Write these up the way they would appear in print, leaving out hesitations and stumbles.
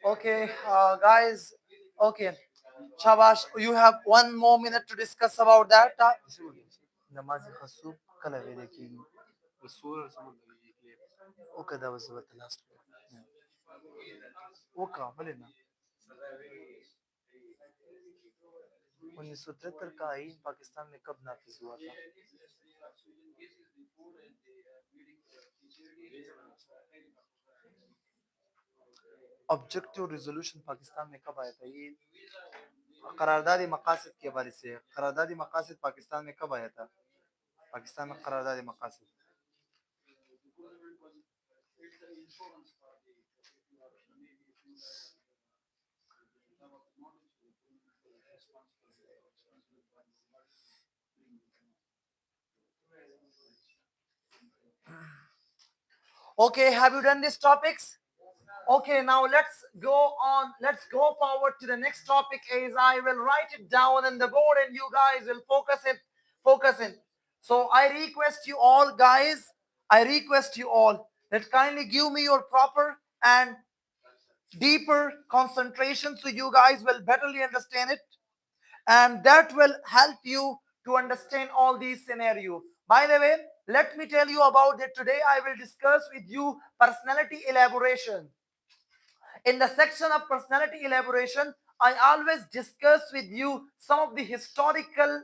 Okay, guys. Okay, Shabash, you have 1 more minute to discuss about that. Namaz khasub kala vede ki. Okay, that was the last one. Okay, बोले ना 1973 का आईन पाकिस्तान में कब नाफिज हुआ था? ऑब्जेक्टिव रिजोल्यूशन पाकिस्तान में कब आया था? ये करारदाद मकासद के हवाले से करारदाद मकासद पाकिस्तान में कब आया था? पाकिस्तान में करारदाद मकासद Okay, have you done these topics? Okay, now let's go on. Let's go forward to the next topic. Is I will write it down on the board, and you guys will focus it. Focus in. So I request you all, guys. I request you all that kindly give me your proper and deeper concentration, so you guys will betterly understand it, and that will help you to understand all these scenarios. By the way, let me tell you about that. Today I will discuss with you personality elaboration. In the section of personality elaboration, I always discuss with you some of the historical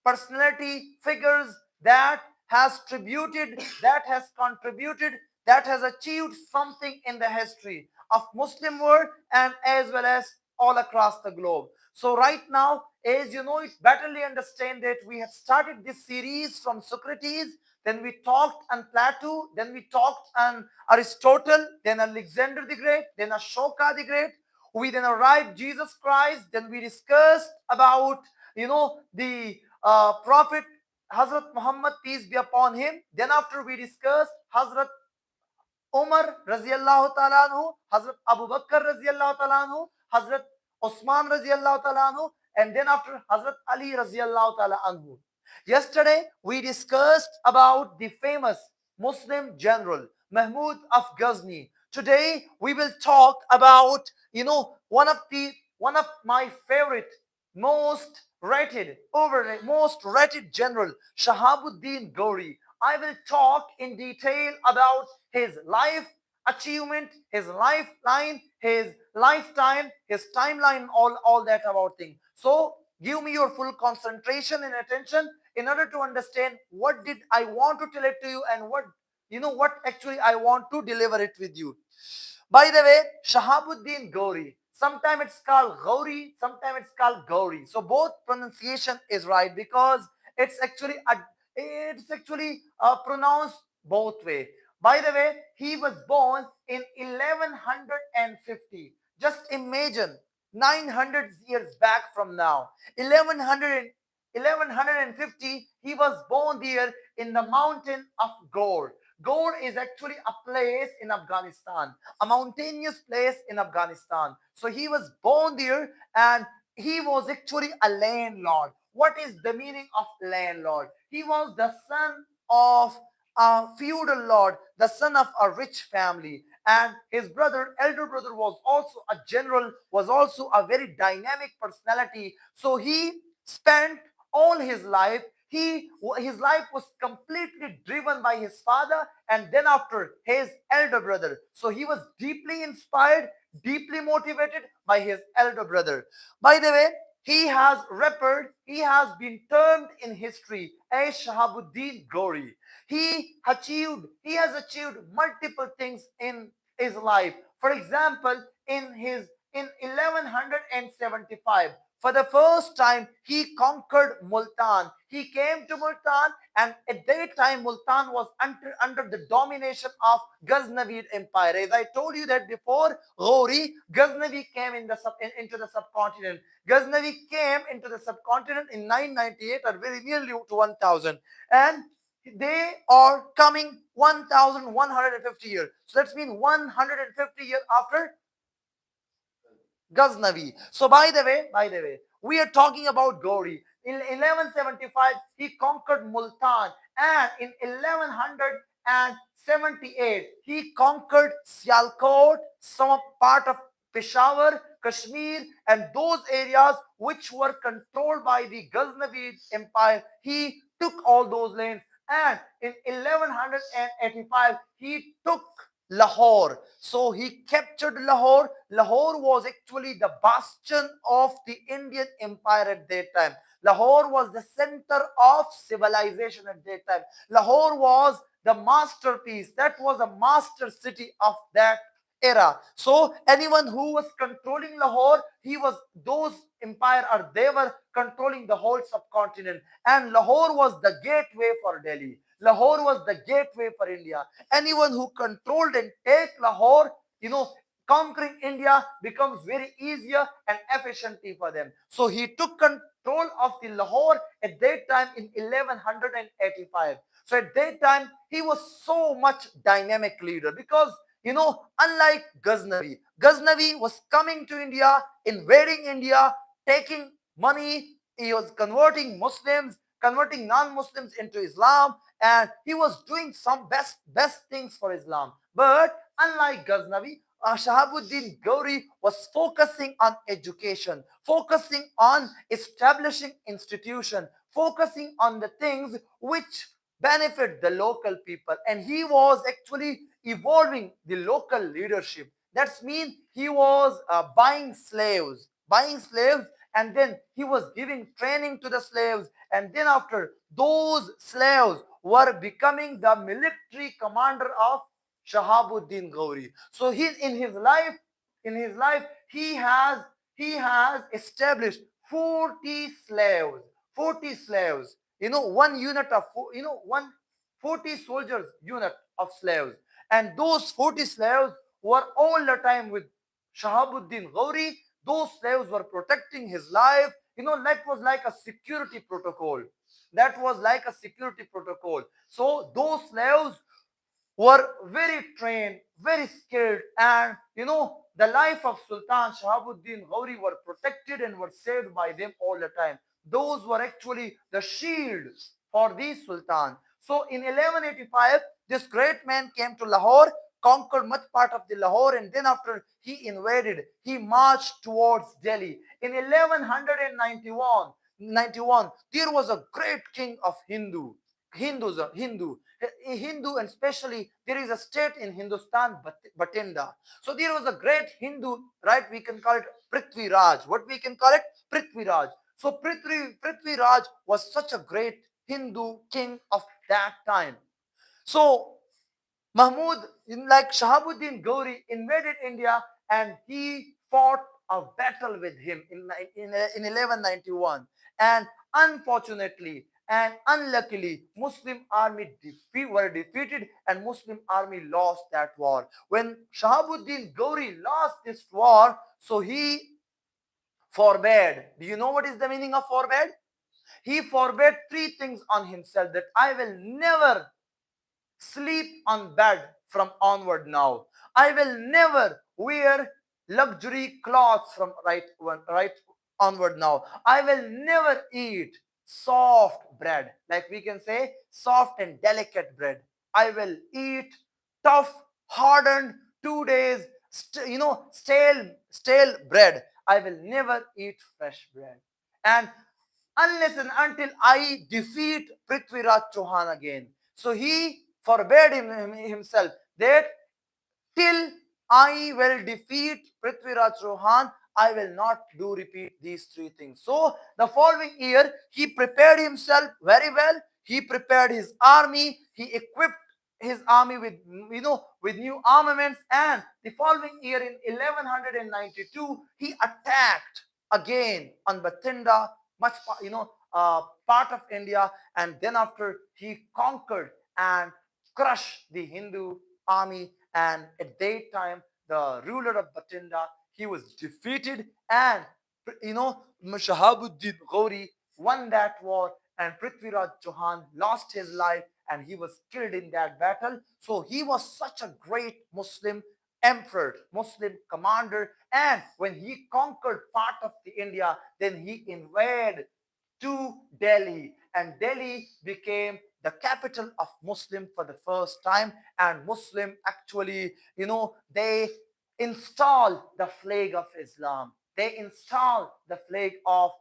personality figures that has tributed, that has contributed, that has achieved something in the history of Muslim world and as well as all across the globe. So right now, as you know, it betterly understand that we have started this series from Socrates, then we talked on Plato, then we talked on Aristotle, then Alexander the Great, then Ashoka the Great. We then arrived Jesus Christ, then we discussed about, the Prophet Hazrat Muhammad, peace be upon him. Then after we discussed Hazrat Umar Raziallahu Ta'ala anhu, Hazrat Abu Bakr Raziallahu Ta'ala anhu, Hazrat Osman Raziallahu Ta'ala anhu, and then after Hazrat Ali Raziallahu Ta'ala anhu. Yesterday we discussed about the famous Muslim general Mahmud of Ghazni. Today we will talk about, one of my favorite, most rated, most rated general, Shahabuddin Gori. I will talk in detail about his life achievement, his lifeline, his lifetime, his timeline, all that about thing. So give me your full concentration and attention in order to understand what did I want to tell it to you, and what actually I want to deliver it with you. By the way, Shahabuddin Gori. Sometimes it's called Gauri, sometimes it's called Gauri. So both pronunciation is right because it's actually pronounced both way. By the way, he was born in 1150. Just imagine 900 years back from now. 1150, he was born there in the mountain of Gaur. Gaur is actually a place in Afghanistan, a mountainous place in Afghanistan. So he was born there, and he was actually a landlord. What is the meaning of landlord? He was the son of a feudal lord, the son of a rich family. And his elder brother, was also a general, was also a very dynamic personality. So he spent all his life, his life was completely driven by his father and then after his elder brother. So he was deeply inspired, deeply motivated by his elder brother. By the way, he has been termed in history as Shahabuddin Gori. He has achieved multiple things in his life. For example, in 1175, for the first time, he conquered Multan. He came to Multan, and at that time, Multan was under the domination of Ghaznavid Empire. As I told you that before, Ghori, Ghaznavi came into the subcontinent. Ghaznavi came into the subcontinent in 998, or very nearly to 1000. And they are coming 1150 years. So that's mean 150 years after Ghaznavi. So by the way, We are talking about Gauri. In 1175, he conquered Multan, and in 1178, he conquered Sialkot, some part of Peshawar, Kashmir, and those areas which were controlled by the Ghaznavid Empire. He took all those lands, and in 1185, he took Lahore. So he captured Lahore. Lahore was actually the bastion of the Indian Empire at that time. Lahore was the center of civilization at that time. Lahore was the masterpiece. That was a master city of that era. So anyone who was controlling Lahore, he was those empire, or they were controlling the whole subcontinent. And Lahore was the gateway for Delhi. Lahore was the gateway for India. Anyone who controlled and take Lahore, conquering India becomes very easier and efficiently for them. So he took control of the Lahore at that time in 1185. So at that time, he was so much dynamic leader because, unlike Ghaznavi was coming to India, invading India, taking money. He was converting Muslims, converting non-Muslims into Islam, and he was doing some best things for Islam. But unlike Ghaznavi, Shahabuddin Gauri was focusing on education, focusing on establishing institution, focusing on the things which benefit the local people, and he was actually evolving the local leadership. That's mean he was buying slaves, and then he was giving training to the slaves, and then after those slaves were becoming the military commander of Shahabuddin Gauri. So in his life, he has established 40 slaves. 40 slaves. One unit of one 40 soldiers unit of slaves. And those 40 slaves were all the time with Shahabuddin Gauri. Those slaves were protecting his life. That was like a security protocol. That was like a security protocol. So those slaves were very trained, very skilled, and the life of Sultan Shahabuddin Gauri were protected and were saved by them all the time. Those were actually the shields for the Sultan. So in 1185, this great man came to Lahore, conquered much part of the Lahore, and then after he invaded, he marched towards Delhi. In 1191, there was a great king of Hindu, and especially there is a state in Hindustan, Batinda. So there was a great Hindu, right? We can call it Prithvi Raj. What we can call it? Prithvi Raj. So Prithvi Raj was such a great Hindu king of that time. So Mahmud, like Shahabuddin Gauri, invaded India, and he fought a battle with him in 1191. And unfortunately and unluckily, Muslim army were defeated, and Muslim army lost that war. When Shahabuddin Gauri lost this war, so he forbade. Do you know what is the meaning of forbade? He forbade three things on himself, that I will never sleep on bed from onward now. I will never wear luxury clothes from right onward now. I will never eat soft bread, like we can say soft and delicate bread. I will eat tough, hardened 2 days, stale bread. I will never eat fresh bread. And unless and until I defeat Prithviraj Chauhan again. So he forbade himself that till I will defeat Prithviraj Chauhan, I will not repeat these three things. So the following year, he prepared himself very well. He prepared his army. He equipped his army with new armaments. And the following year, in 1192, he attacked again on Bathinda, much part of India, and then after he conquered and crushed the Hindu army. And at that time, the ruler of Bathinda, he was defeated, and Shahabuddin Gauri won that war, and Prithviraj Chauhan lost his life, and he was killed in that battle. So he was such a great Muslim emperor, Muslim commander, and when he conquered part of the India, then he invaded to Delhi, and Delhi became the capital of Muslim for the first time. And Muslim actually, they installed the flag of Islam. They installed the flag of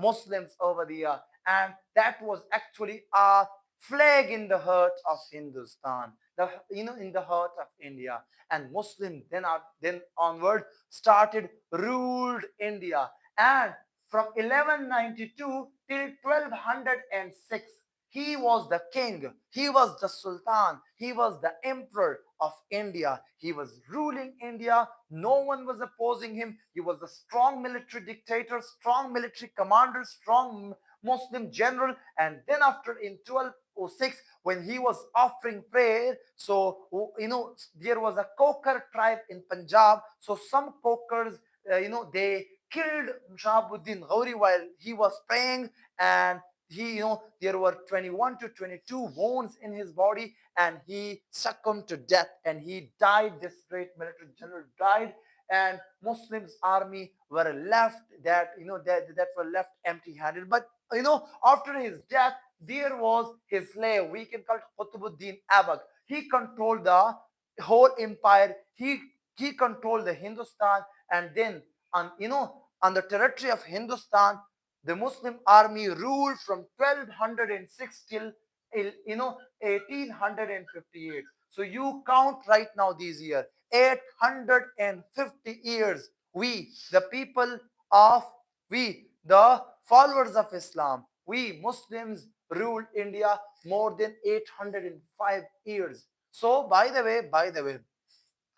Muslims over there, and that was actually a flag in the heart of Hindustan, in the heart of India. And Muslim then onward started ruled India, and from 1192 till 1206, he was the king, he was the sultan, he was the emperor of India. He was ruling India. No one was opposing him. He was a strong military dictator, strong military commander, strong Muslim general. And then after, in 1206, when he was offering prayer, so there was a Kokar tribe in Punjab. So some Kokars, they killed Shahabuddin Ghauri while he was praying, and there were 21 to 22 wounds in his body, and he succumbed to death, and he died. This great military general died, and Muslims army were left that were left empty-handed. But after his death, there was his slave. We can call it Qutbuddin Abak. He controlled the whole empire. He controlled the Hindustan, and then on the territory of Hindustan, the Muslim army ruled from 1206 till 1858. So you count right now these years, 850 years. The people of the followers of Islam, we Muslims ruled India more than 805 years. So by the way,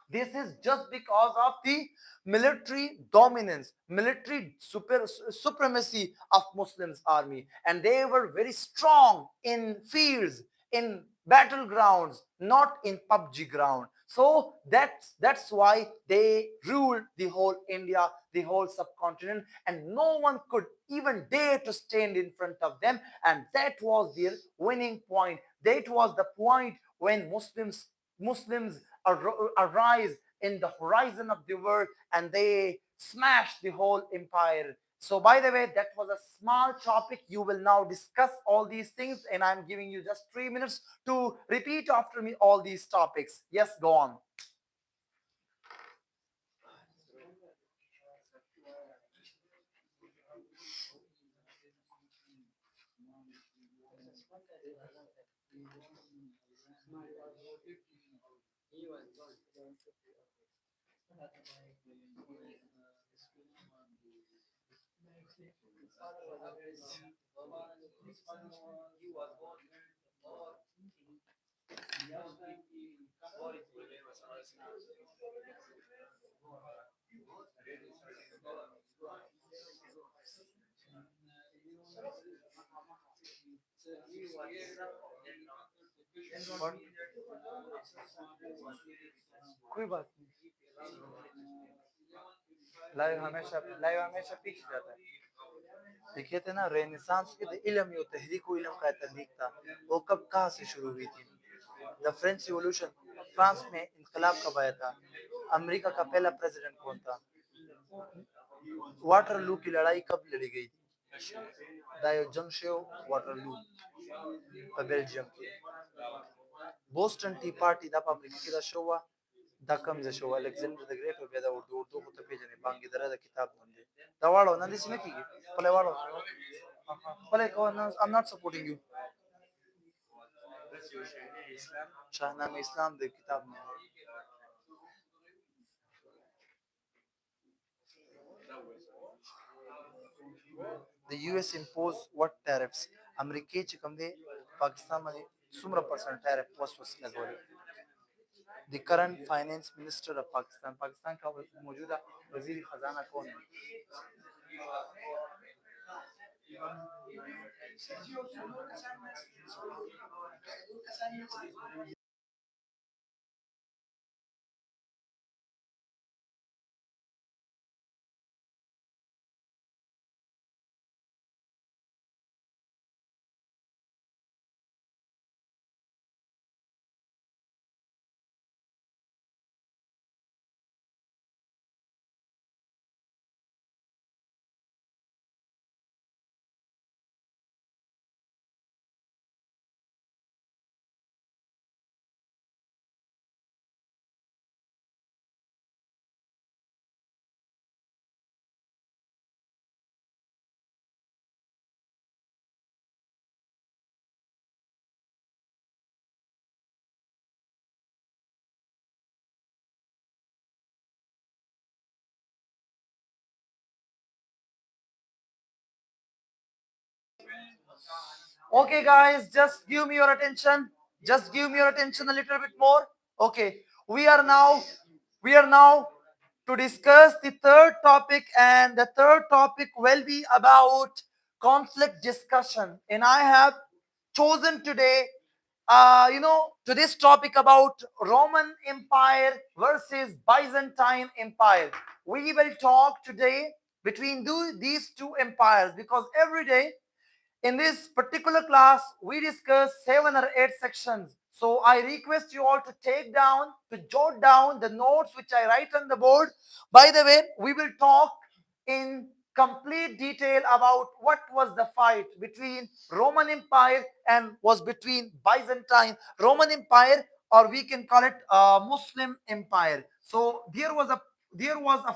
this is just because of the military dominance, military supremacy of Muslims army, and they were very strong in fields, in battlegrounds, not in PUBG ground. So that's why they ruled the whole India, the whole subcontinent, and no one could even dare to stand in front of them. And that was their winning point. That was the point when Muslims arise in the horizon of the world, and they smash the whole empire. So by the way, that was a small topic. You will now discuss all these things, and I'm giving you just 3 minutes to repeat after me all these topics. Yes, go on. और कोई बात नहीं, live हमेशा पीछे जाता है. देखिए थे ना, रेनेसांस के इलम यो तहरीक इलम का तहरीक था, वो कब कहाँ से शुरू हुई थी? द फ्रेंच रिवॉल्यूशन, फ्रांस में इंकलाब कब आया था? अमेरिका का पहला प्रेसिडेंट कौन था? वाटरलू की लड़ाई कब लड़ी गई थी? दायो वाटरलू बेल्जियम की. बोस्टन टी पार्टी दा अमेरिका की दा Showa دا کم ز شو الکسندر د ګریټ او بیا د اردو خو ته پیژنې بانګي دره د کتاب باندې دا واړو نه دي نه کیږي خپل واړو خپل کو نه ام نوت سپورټینګ یو شاهنامه اسلام د کتاب نه. The US impose what tariffs? امریکای چې کوم دی پاکستان باندې څومره پرسنټ ټیرف وسوس لګولې؟ The current finance minister of Pakistan का मौजूदा वजीर खजाना कौन है? Okay, guys, just give me your attention. Just give me your attention a little bit more. Okay, we are now we are now to discuss the third topic, and the third topic will be about conflict discussion. And I have chosen today, to this topic about Roman Empire versus Byzantine Empire. We will talk today between these two empires, because every day in this particular class, we discuss 7 or 8 sections. So I request you all to jot down the notes which I write on the board. By the way, we will talk in complete detail about what was the fight between Roman Empire and was between Byzantine Roman Empire, or we can call it Muslim Empire. So there was a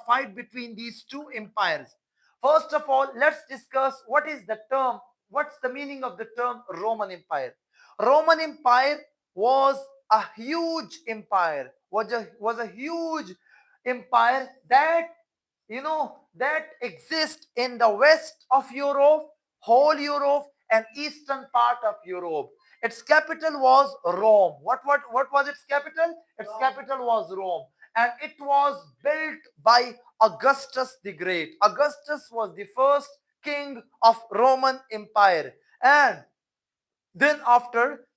fight between these two empires. First of all, let's discuss what's the meaning of the term Roman Empire. Roman Empire was a huge empire, was a huge empire that exists in the west of Europe, whole Europe, and eastern part of Europe. Its capital was Rome. What was its capital? Its capital was Rome, and it was built by Augustus the Great. Augustus was the first king of Roman Empire. And then after,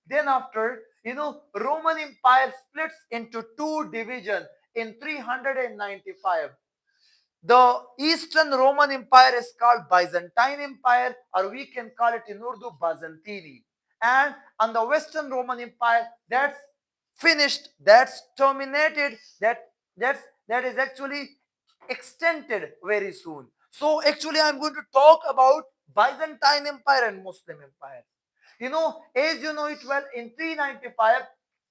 Roman Empire splits into two divisions in 395. The Eastern Roman Empire is called Byzantine Empire, or we can call it in Urdu Byzantini. And on the Western Roman Empire, that's finished, that's terminated, that is actually extended very soon. So actually, I'm going to talk about Byzantine Empire and Muslim Empire. As you know it well, in 395,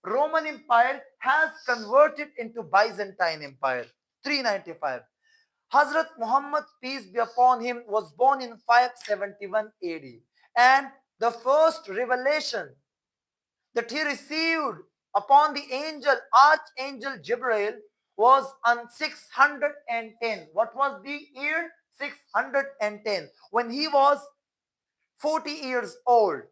Roman Empire has converted into Byzantine Empire. 395. Hazrat Muhammad, peace be upon him, was born in 571 AD. And the first revelation that he received upon the Archangel Jibreel, was on 610. What was the year? 610. When he was 40 years old.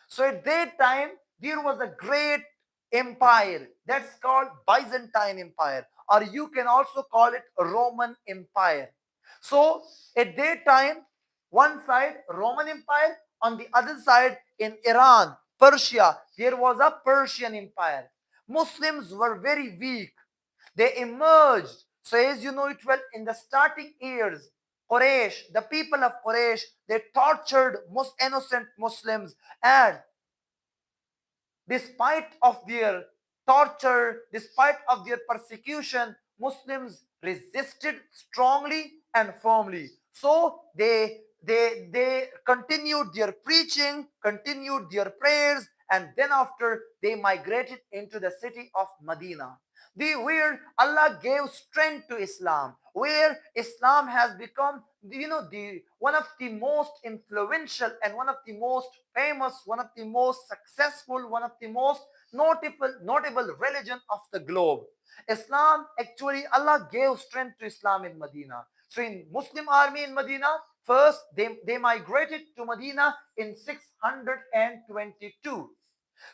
So at that time, there was a great empire that's called Byzantine Empire, or you can also call it Roman Empire. So at that time, one side Roman Empire, on the other side in Iran, Persia, there was a Persian Empire. Muslims were very weak. They emerged. So as you know it well, in the starting years, Quraysh, the people of Quraysh, they tortured most innocent Muslims, and despite of their torture, despite of their persecution, Muslims resisted strongly and firmly. So they continued their preaching, continued their prayers, and then after they migrated into the city of Medina. Where Allah gave strength to Islam, where Islam has become, the one of the most influential and one of the most famous, one of the most successful, one of the most notable religion of the globe. Islam, actually, Allah gave strength to Islam in Medina. So in Muslim army in Medina, first they migrated to Medina in 622.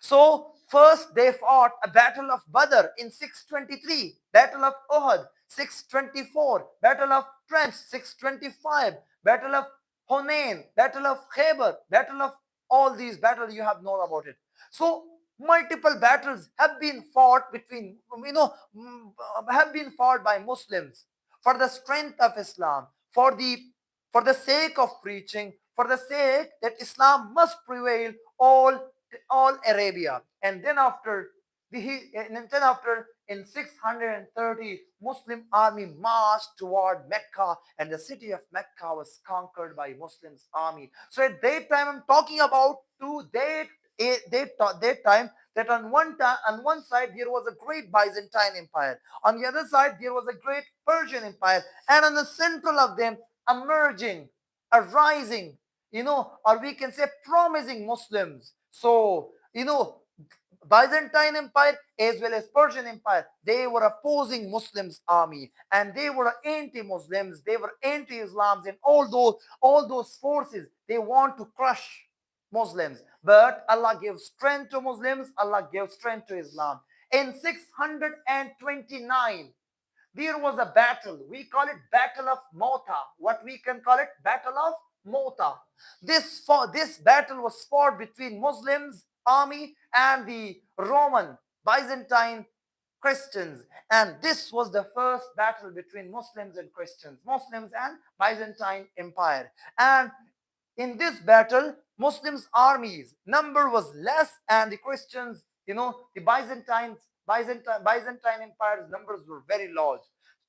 So first they fought a battle of Badr in 623, battle of Uhud 624, battle of Trench 625, battle of Hunain, battle of Khaybar, battle of all these battles you have known about it. So multiple battles have been fought have been fought by Muslims for the strength of Islam, for the sake of preaching, for the sake that Islam must prevail all Arabia. And then after in 630, Muslim army marched toward Mecca, and the city of Mecca was conquered by Muslims army. So at that time, I'm talking about that time, that on one side there was a great Byzantine Empire, on the other side there was a great Persian Empire, and on the central of them, emerging, arising, or we can say promising Muslims. So, Byzantine Empire as well as Persian Empire, they were opposing Muslims army, and they were anti-Muslims, they were anti-Islams, and all those forces, they want to crush Muslims. But Allah gave strength to Muslims, Allah gave strength to Islam. In 629, there was a battle. We call it Battle of Mota. What we can call it? Battle of Mota. This battle was fought between Muslims army and the Roman Byzantine Christians. And this was the first battle between Muslims and Christians, Muslims and Byzantine Empire. And in this battle, Muslims armies number was less, and the Christians, the Byzantine Empire's numbers were very large.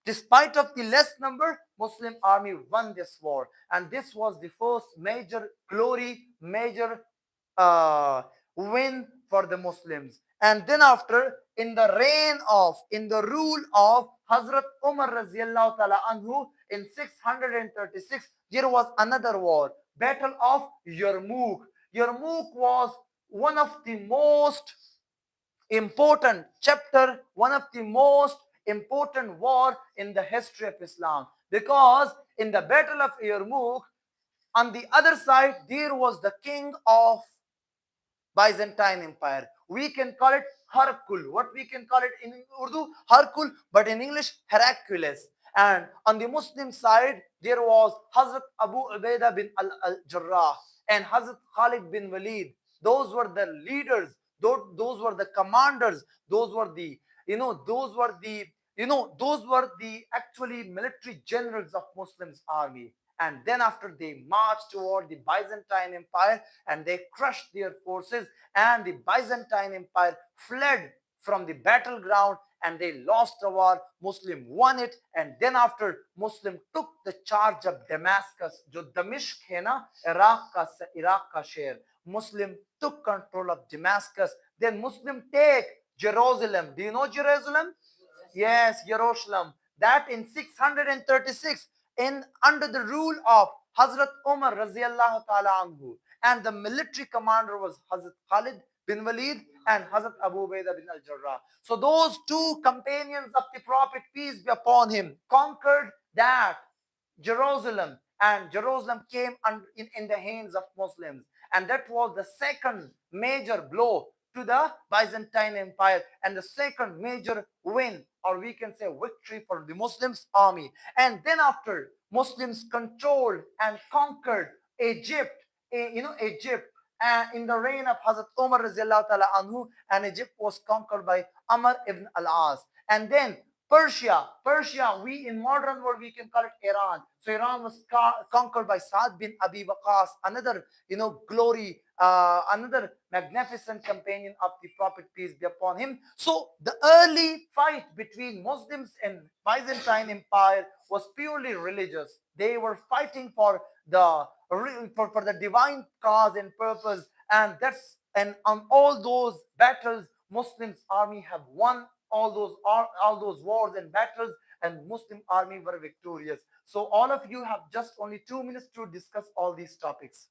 Despite of the less number, Muslim army won this war, and this was the first major glory, major uh, win for the Muslims. And then after, in the rule of Hazrat Umar Raziallahu Ta'ala Anhu in 636, there was another war, Battle of Yarmouk. Yarmouk was one of the most important chapter, one of the most important war in the history of Islam. Because in the Battle of Yarmouk, on the other side, there was the king of Byzantine Empire. We can call it Hercule. What we can call it in Urdu? Hercule, but in English, Hercules. And on the Muslim side, there was Hazrat Abu Ubaidah bin al-Jarrah and Hazrat Khalid bin Walid. Those were the leaders. Those were the commanders. Those were the, those were the actually military generals of Muslims army. And then after they marched toward the Byzantine Empire and they crushed their forces, and the Byzantine Empire fled from the battleground and they lost the war. Muslim won it, and then after Muslim took the charge of Damascus, जो दमिश्क है ना, Iraq का शेर, Muslim took control of Damascus. Then Muslim take Jerusalem. Do you know Jerusalem? Yes, Jerusalem. That in 636, in under the rule of Hazrat Umar Raziallahu Ta'ala Anhu. And the military commander was Hazrat Khalid bin Walid and Hazrat Abu Ubaidah bin al-Jarrah. So those two companions of the Prophet, peace be upon him, conquered that Jerusalem, and Jerusalem came in the hands of Muslims. And that was the second major blow to the Byzantine Empire and the second major win, or we can say victory, for the Muslims army. And then after, Muslims controlled and conquered Egypt, Egypt, in the reign of Hazrat Umar Raziallahu Ta'ala Anhu, and Egypt was conquered by Amr ibn al-As. And then Persia, we in modern world, we can call it Iran. So Iran was conquered by Saad bin Abi Waqas, another, glory, another magnificent companion of the Prophet, peace be upon him. So the early fight between Muslims and Byzantine Empire was purely religious. They were fighting for the divine cause and purpose, and on all those battles, Muslims army have won all those wars and battles, and Muslim army were victorious. So all of you have just only 2 minutes to discuss all these topics.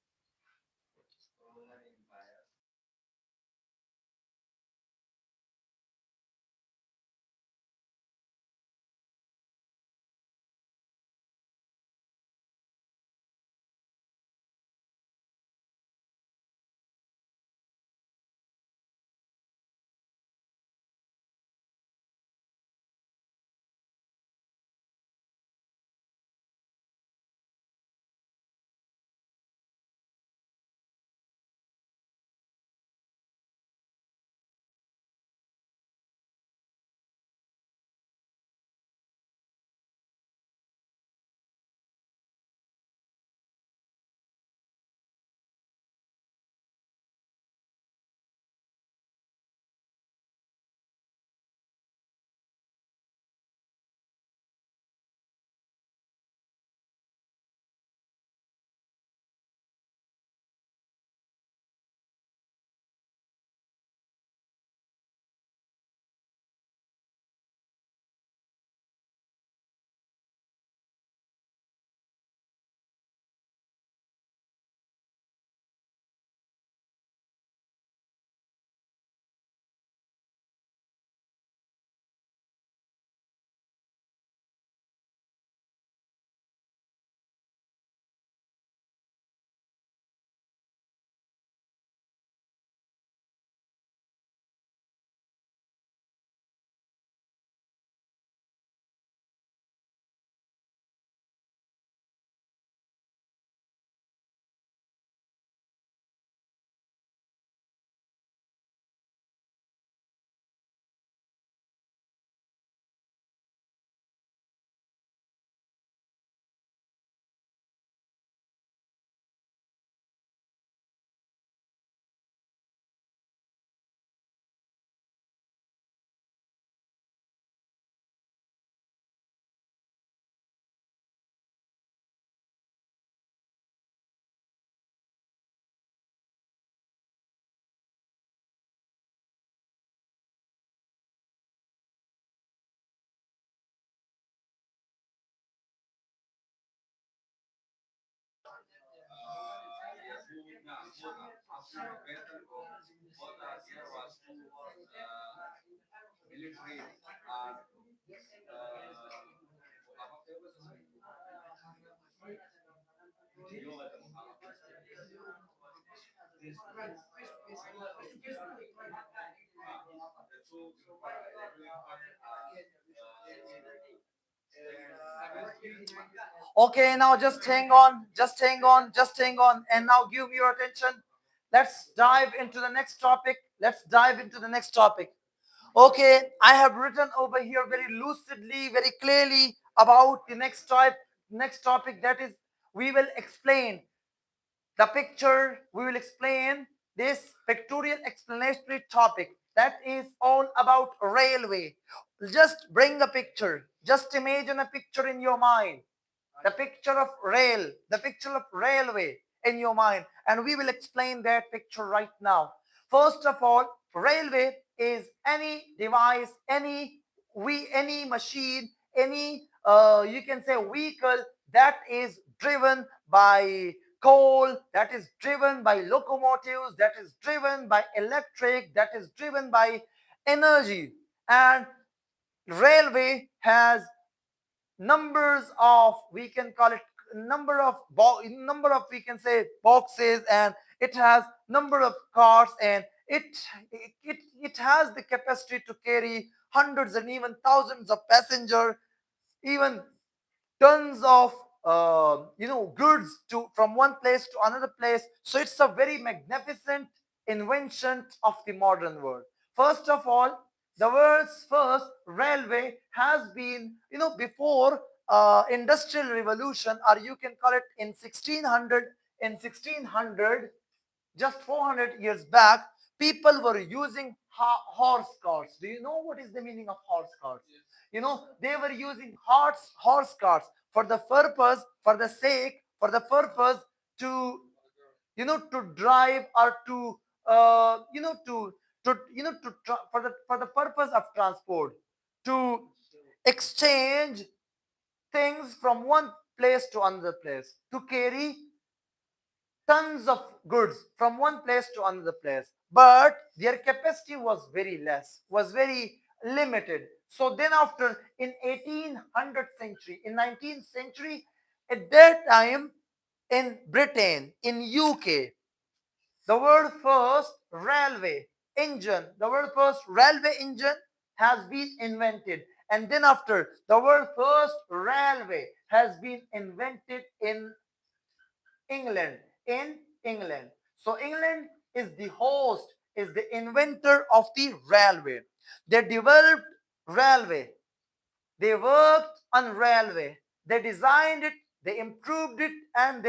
Okay, now just hang on, just hang on, just hang on, and now give me your attention. Let's dive into the next topic. Let's dive into the next topic. Okay, I have written over here very lucidly, very clearly about the next topic, that is, we will explain the picture. We will explain this pictorial explanatory topic that is all about railway. Just bring a picture. Just imagine a picture in your mind, the picture of rail, the picture of railway in your mind, and we will explain that picture right now. First of all, railway is any device, any machine, any you can say vehicle that is driven by coal, that is driven by locomotives, that is driven by electric, that is driven by energy. And railway has numbers of, we can call it, number of, we can say, boxes, and it has number of cars, and it has the capacity to carry hundreds and even thousands of passengers, even tons of goods to from one place to another place. So it's a very magnificent invention of the modern world. First of all, the world's first railway has been, before industrial revolution, or you can call it in 1600. In 1600, just 400 years back, people were using horse carts. Do you know what is the meaning of horse carts? They were using horse carts for the purpose, for the sake, for the purpose to, to drive, or to, for the purpose of transport, to exchange things from one place to another place, to carry tons of goods from one place to another place, but their capacity was very less, was very limited. So then after, in 1800th century, in 19th century, at that time, in Britain, in UK, the world first railway the world first railway engine has been invented. And then after, the world first railway has been invented in England. In England. So England is the host, is the inventor of the railway. They developed railway. They worked on railway. They designed it, they improved it, and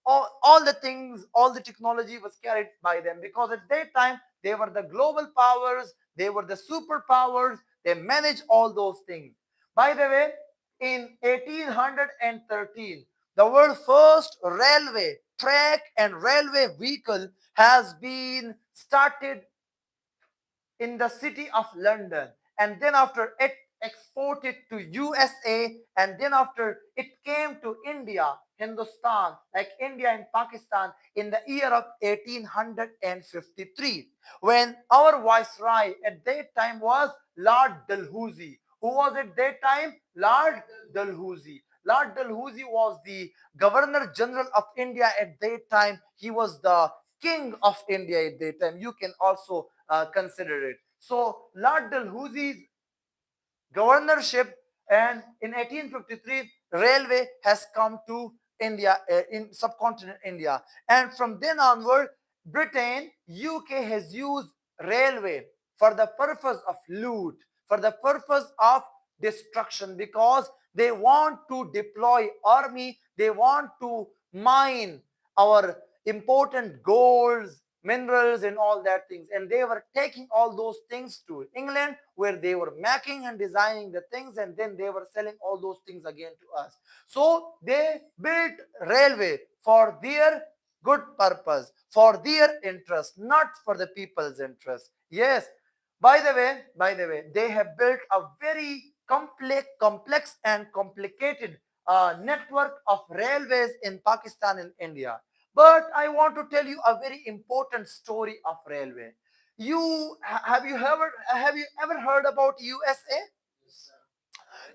all the things, all the technology was carried by them, because at that time they were the global powers, they were the superpowers, they managed all those things. By the way, in 1813, the world's first railway track and railway vehicle has been started in the city of London, and then after it exported to USA, and then after it came to India, Hindustan, like India and Pakistan, in the year of 1853, when our viceroy at that time was Lord Dalhousie. Who was at that time? Lord Dalhousie. Lord Dalhousie was the Governor General of India at that time. He was the King of India at that time. You can also consider it. So Lord Dalhousie's governorship, and in 1853, railway has come to India, in subcontinent India, and from then onward, Britain, UK has used railway for the purpose of loot, for the purpose of destruction, because they want to deploy army, they want to mine our important golds, minerals, and all that things, and they were taking all those things to England, where they were making and designing the things, and then they were selling all those things again to us. So they built railway for their good purpose, for their interest, not for the people's interest. Yes. By the way, they have built a very complex and complicated network of railways in Pakistan and India. But I want to tell you a very important story of railway. Have you ever heard about USA?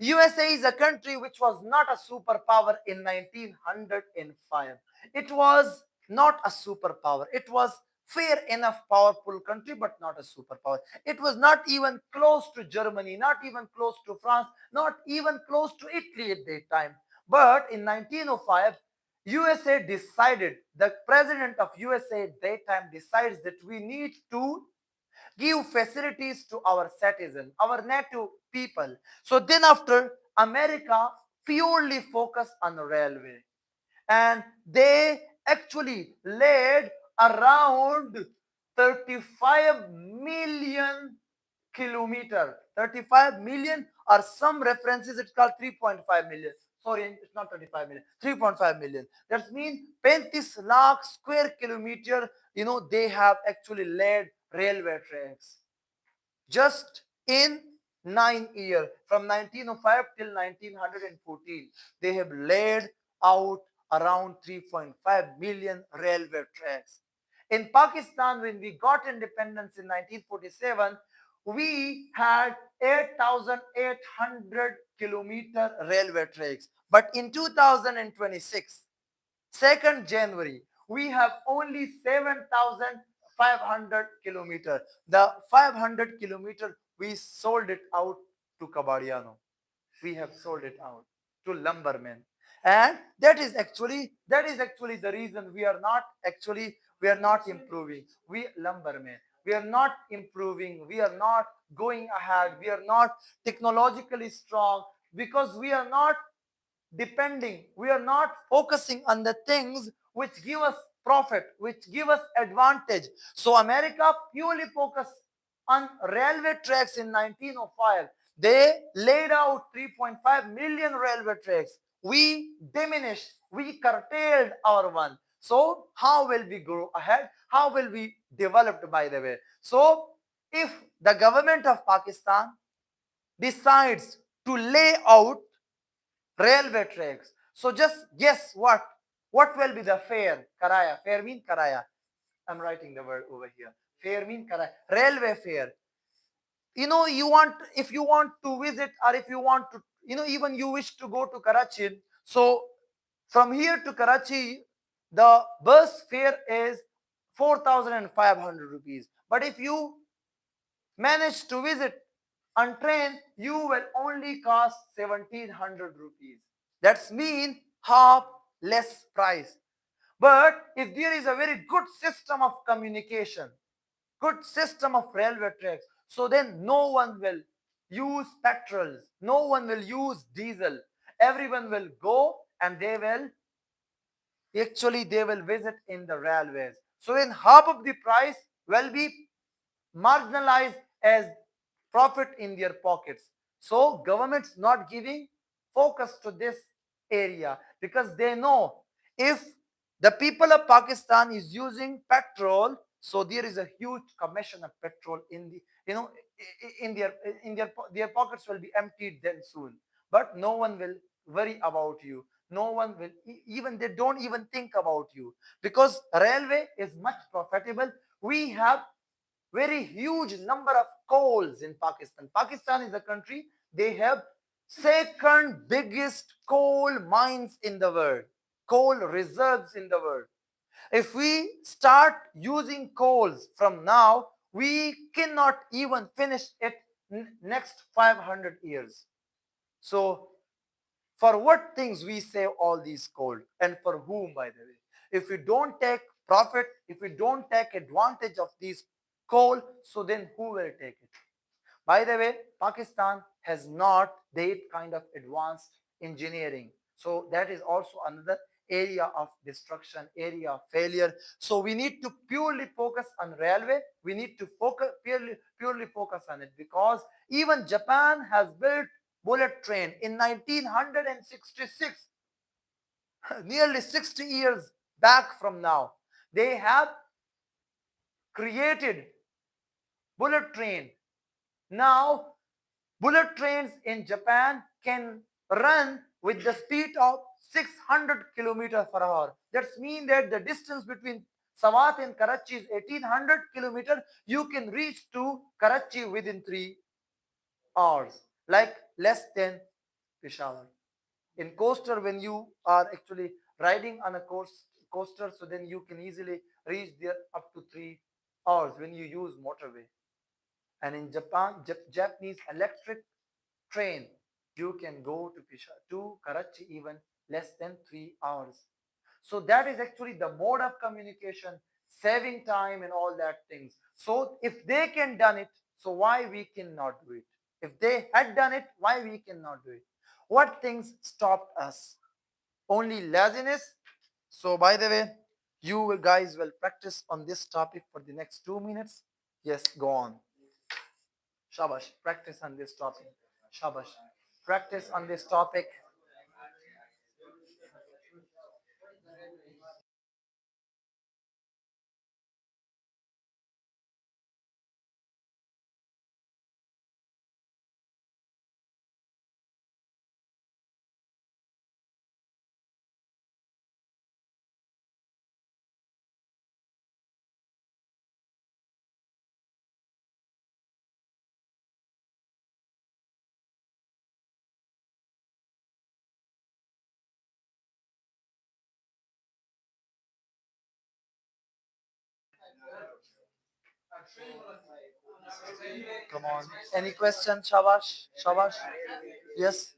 USA is a country which was not a superpower in 1905. It was not a superpower. It was fair enough powerful country, but not a superpower. It was not even close to Germany, not even close to France, not even close to Italy at that time. But in 1905, USA decided, the president of USA at that time decides that we need to give facilities to our citizens, our native people. So then after, America purely focused on railway, and they actually laid around 35 million kilometer. 35 million, or some references it's called 3.5 million. Sorry, it's not 35 million, 3.5 million. That means 35 lakh square kilometer, they have actually laid railway tracks just in 9 years, from 1905 till 1914. They have laid out around 3.5 million railway tracks. In Pakistan, when we got independence in 1947, we had 8,800 kilometer railway tracks. But in 2026, 2nd January, we have only 7,500 kilometer. The 500 kilometer, we sold it out to Kabadiano. We have sold it out to lumbermen. And that is actually the reason we are not improving. We lumbermen. We are not improving. We are not going ahead. We are not technologically strong because we are not focusing on the things which give us profit, which give us advantage. So America purely focused on railway tracks in 1905. They laid out 3.5 million railway tracks. We diminished, we curtailed our one. So how will we grow ahead? How will we develop, by the way? So if the government of Pakistan decides to lay out railway tracks. So just guess what? What will be the fare? Karaya. Fare mean karaya. I'm writing the word over here. Fare mean karaya. Railway fare. If you want to visit, or if you want to, even you wish to go to Karachi. So from here to Karachi, the bus fare is 4,500 rupees. But if you manage to visit on train, you will only cost 1,700 rupees. That's mean half less price. But if there is a very good system of communication, good system of railway tracks, so then no one will use petrols, no one will use diesel. Everyone will go and they will visit in the railways. So then half of the price will be marginalized as profit in their pockets. So government's not giving focus to this area because they know if the people of Pakistan is using petrol, so there is a huge commission of petrol in the in their pockets will be emptied then soon. But no one will worry about you. No one will even they don't even think about you because railway is much profitable. We have very huge number of coals in Pakistan. Pakistan is a country, they have second biggest coal mines in the world, coal reserves in the world. If we start using coals from now, we cannot even finish it next 500 years. So for what things we save all these coal, and for whom, by the way? If we don't take profit, if we don't take advantage of these coal, so then who will take it? By the way, Pakistan has not that kind of advanced engineering. So that is also another area of destruction, area of failure. So we need to purely focus on railway. We need to purely focus on it because even Japan has built bullet train in 1966, nearly 60 years back from now. They have created bullet train. Now bullet trains in Japan can run with the speed of 600 kilometers per hour. That's mean that the distance between Swat and Karachi is 1800 kilometers. You can reach to Karachi within 3 hours, like less than Peshawar. In coaster, when you are actually riding on a coaster, so then you can easily reach there up to 3 hours when you use motorway. And in Japan, Japanese electric train, you can go to Karachi even less than 3 hours. So that is actually the mode of communication, saving time and all that things. So if they can done it, so why we cannot do it? If they had done it, why we cannot do it? What things stopped us? Only laziness. So by the way, you guys will practice on this topic for the next 2 minutes. Yes, go on. Shabash, practice on this topic. Shabash, practice on this topic. Come on. Any question, Shabash? Shabash? Yes.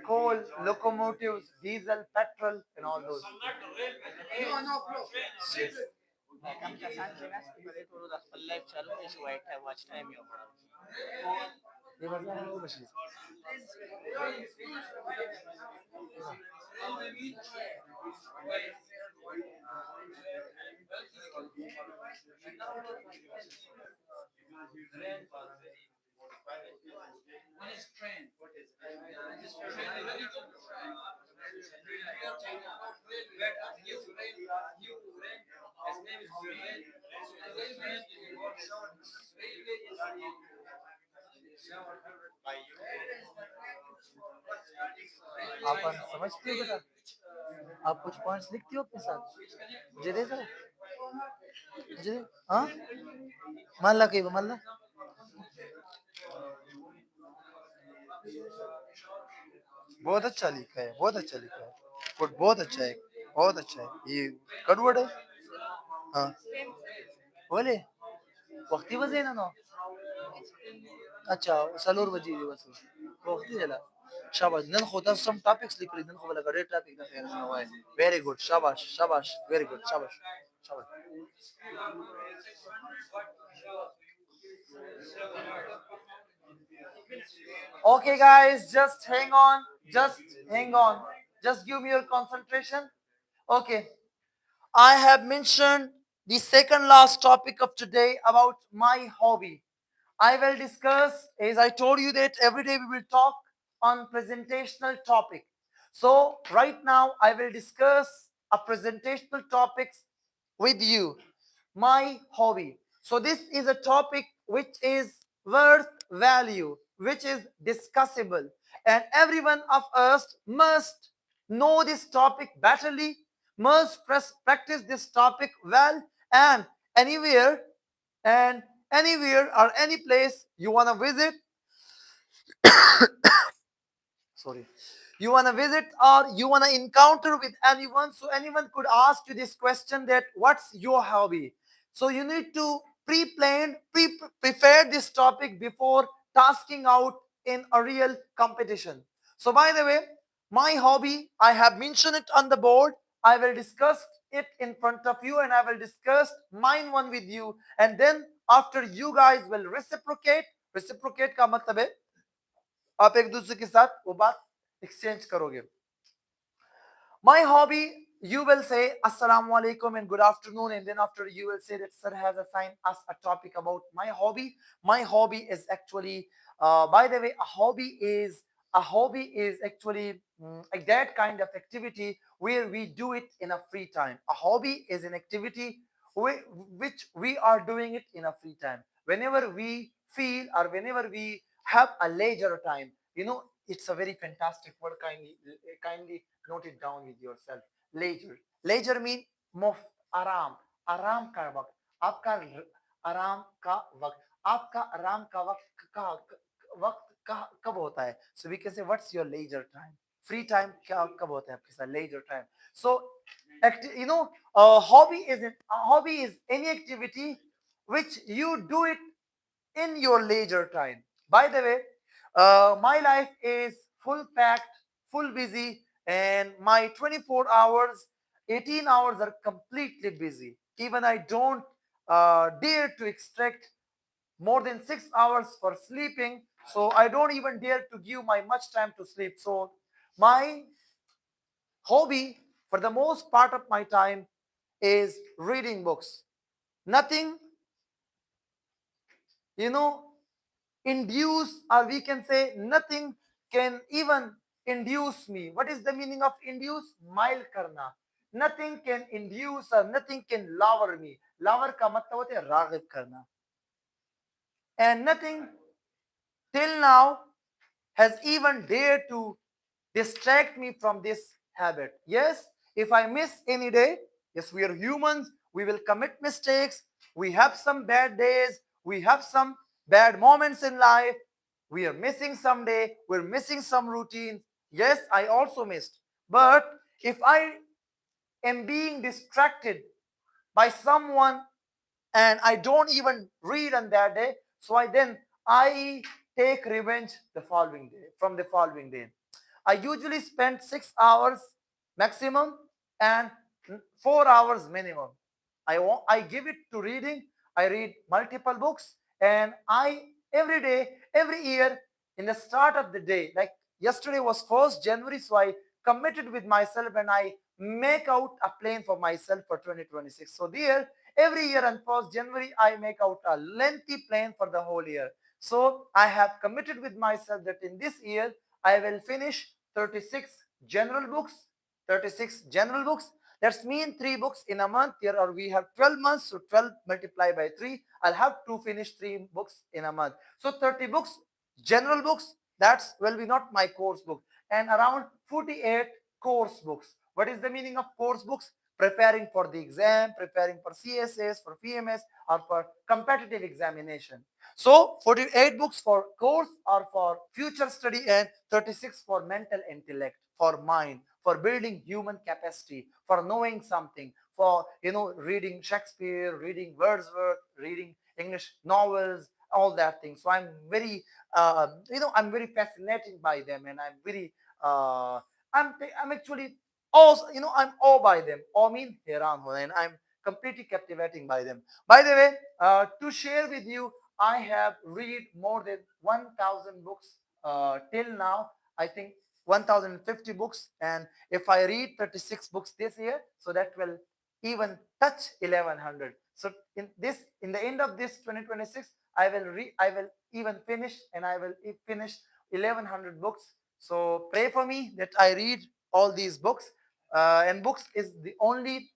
Coal, locomotives, diesel, petrol, and all those. ये मतलब है वो machine. आप समझते हो बेटा? आप कुछ पॉइंट्स लिखती हो अपने साथ? मुझे दे सर. मुझे दे. हाँ. मान ला कहीं मान ला. बहुत अच्छा लिखा है, बहुत अच्छा लिखा है. बट बहुत अच्छा है, बहुत अच्छा है. ये कडवड है. हाँ. बोले वक्ती वजेना ना. अच्छा सलूर बजी बस वक्ती जला. शाबाश. नन खोता सम टॉपिक्स लिख रही. नन को बोला गड़े टॉपिक का फेर ना हुआ है. Very good. शाबाश शाबाश. Very good. शाबाश शाबाश. Okay, guys, just hang on. Just hang on. Just give me your concentration. Okay. I have mentioned the second last topic of today about my hobby. I will discuss, as I told you that every day we will talk on presentational topic. So right now I will discuss a presentational topics with you. My hobby. So this is a topic which is worth value, which is discussable, and every one of us must know this topic betterly, must practice this topic well, and anywhere and anywhere or any place you want to visit, sorry, you want to visit or you want to encounter with anyone, so anyone could ask you this question that what's your hobby. So you need to pre-plan, prepare this topic before tasking out in a real competition. So by the way, my hobby, I have mentioned it on the board. I will discuss it in front of you and I will discuss mine one with you, and then after you guys will reciprocate का मतलब है आप एक दूसरे के साथ वो बात एक्सचेंज करोगे. My hobby, you will say Assalamu alaikum and good afternoon, and then after you will say that sir has assigned us a topic about my hobby. My hobby is actually, by the way, a hobby is actually like that kind of activity where we do it in a free time. A hobby is an activity which we are doing it in a free time. Whenever we feel or whenever we have a leisure time. It's a very fantastic word. Kindly note it down with yourself. Leisure. Leisure mean मुफ्त, आराम, आराम का वक्त, आपका आराम का वक्त, आपका आराम का वक्त कब होता है? So we can say, what's your leisure time? Free time क्या कब होता है आपके साथ? Leisure time. So hobby is any activity which you do it in your leisure time. By the way, my life is full packed, full busy, and my 24 hours, 18 hours are completely busy. Even I don't dare to extract more than 6 hours for sleeping. So I don't even dare to give my much time to sleep. So my hobby for the most part of my time is reading books. Nothing, you know, induce, or we can say nothing can even induce me. What is the meaning of induce? Mail karna. Nothing can induce or nothing can lower me. Lower का मतलब होता है रागिब करना. And nothing till now has even dared to distract me from this habit. Yes, if I miss any day, yes, we are humans, we will commit mistakes, we have some bad days, we have some bad moments in life, we are missing some day, we're missing some routine. Yes, I also missed. But if I am being distracted by someone and I don't even read on that day, so I take revenge the following day from the following day. I usually spend 6 hours maximum and 4 hours minimum. I give it to reading. I read multiple books, and I every day, every year, in the start of the day, like yesterday was 1st January, so I committed with myself and I make out a plan for myself for 2026. So there, every year on 1st January, I make out a lengthy plan for the whole year. So I have committed with myself that in this year I will finish 36 general books. 36 general books. That's mean 3 books in a month. Here or we have 12 months, so 12 multiplied by 3. I'll have to finish 3 books in a month. So 30 books, general books. That's will be not my course book. And around 48 course books. What is the meaning of course books? Preparing for the exam, preparing for CSS, for PMS, or for competitive examination. So 48 books for course or for future study and 36 for mental intellect, for mind, for building human capacity, for knowing something, for reading Shakespeare, reading Wordsworth, reading English novels, all that thing. So I'm very fascinated by them, and I'm very I'm actually also I'm awed by them. Awe mean heran ho, and I'm completely captivating by them. By the way, to share with you, I have read more than 1,000 books till now. I think 1,050 books, and if I read 36 books this year, so that will even touch 1,100. So in the end of this 2026, I will even finish, and I will finish 1,100 books. So pray for me that I read all these books. And books is the only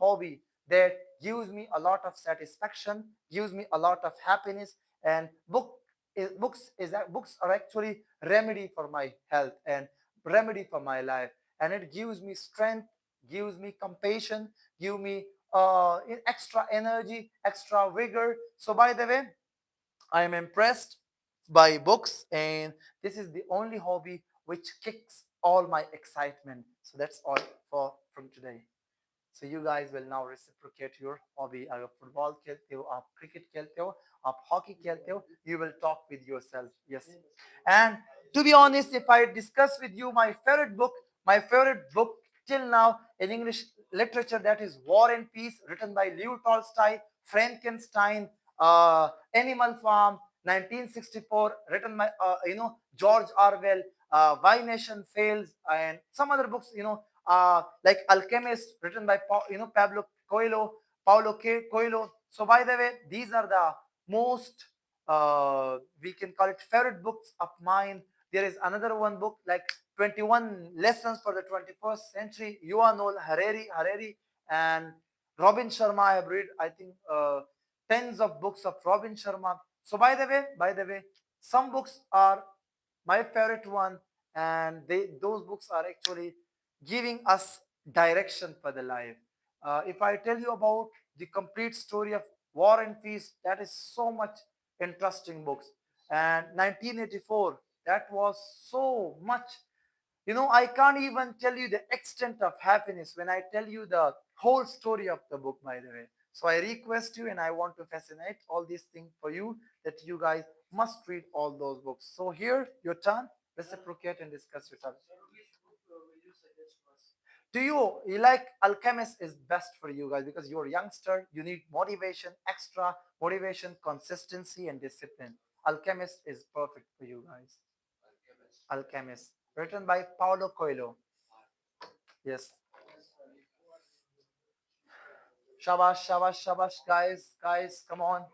hobby that gives me a lot of satisfaction, gives me a lot of happiness, and books are actually remedy for my health and remedy for my life, and it gives me strength, gives me compassion, give me extra energy, extra vigor. So by the way, I am impressed by books, and this is the only hobby which kicks all my excitement. So that's all for from today. So you guys will now reciprocate your hobby. अगर football खेलते हो, आप cricket खेलते हो, आप hockey खेलते हो, you will talk with yourself. Yes. And to be honest, if I discuss with you my favorite book till now in English literature, that is War and Peace, written by Leo Tolstoy, Frankenstein, Animal Farm, 1964, written by George Orwell, Why Nation Fails, and some other books, like Alchemist, written by Pablo Coelho, Coelho. So by the way, these are the most we can call it favorite books of mine. There is another one book like 21 Lessons for the 21st Century, Yuval Harari, and Robin Sharma. I have read, I think, tens of books of Robin Sharma. So by the way, some books are my favorite one, and those books are actually giving us direction for the life. If I tell you about the complete story of War and Peace, that is so much interesting books. And 1984, that was so much. I can't even tell you the extent of happiness when I tell you the whole story of the book, by the way. So I request you and I want to fascinate all these things for you that you guys must read all those books. So here, your turn. Reciprocate and discuss your topic. Do you like Alchemist is best for you guys because you're a youngster, you need motivation, extra motivation, consistency, and discipline. Alchemist is perfect for you guys. Alchemist, written by Paulo Coelho. Yes. Shabash, shabash, shabash, guys, come on.